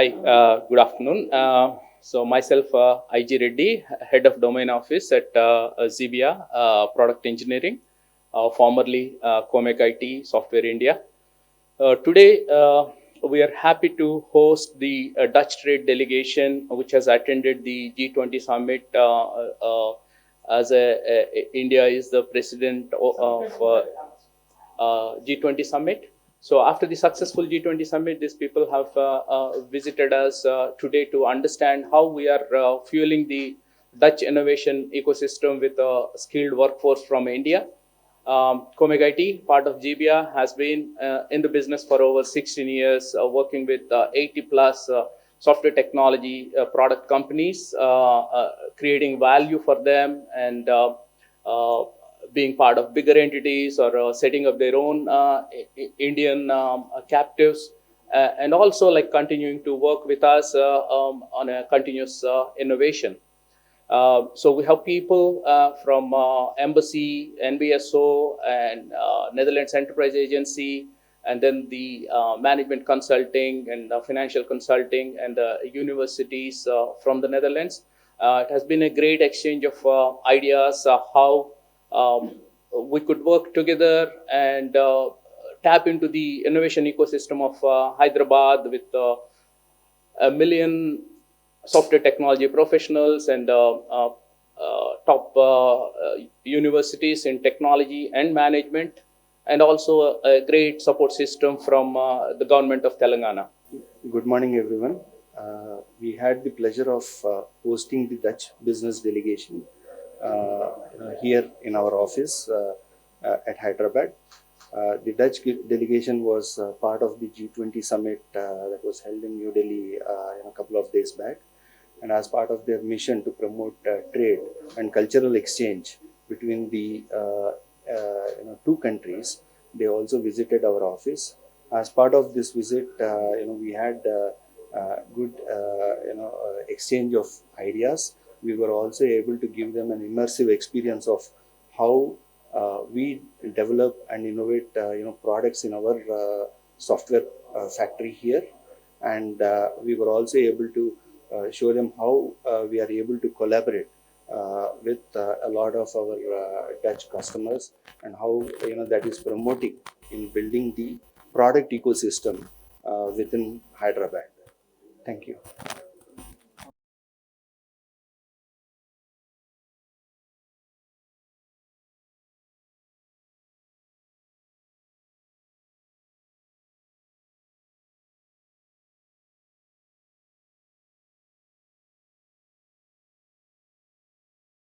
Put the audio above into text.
Hi, good afternoon. So myself, IG Reddy, Head of Domain Office at Xebia, Product Engineering, formerly coMakeIT Software India. Today, we are happy to host the Dutch Trade Delegation, which has attended the G20 Summit. India is the president of G20 Summit. So after the successful G20 Summit, these people have visited us today to understand how we are fueling the Dutch innovation ecosystem with a skilled workforce from India. coMakeIT, part of Xebia, has been in the business for over 16 years, working with 80 plus software technology product companies, creating value for them and being part of bigger entities or setting up their own Indian captives, and also like continuing to work with us on a continuous innovation. So we have people from Embassy, NBSO, and Netherlands Enterprise Agency, and then the management consulting and financial consulting and the universities from the Netherlands. It has been a great exchange of ideas how we could work together and tap into the innovation ecosystem of Hyderabad with a million software technology professionals and top universities in technology and management, and also a great support system from the government of Telangana. Good morning, everyone. We had the pleasure of hosting the Dutch business delegation here in our office at Hyderabad. The Dutch delegation was part of the G20 summit that was held in New Delhi a couple of days back. And as part of their mission to promote trade and cultural exchange between the two countries, they also visited our office. As part of this visit, we had good exchange of ideas. We were also able to give them an immersive experience of how we develop and innovate products in our software factory here, and we were also able to show them how we are able to collaborate with a lot of our Dutch customers, and how that is promoting in building the product ecosystem within Hyderabad. Thank you.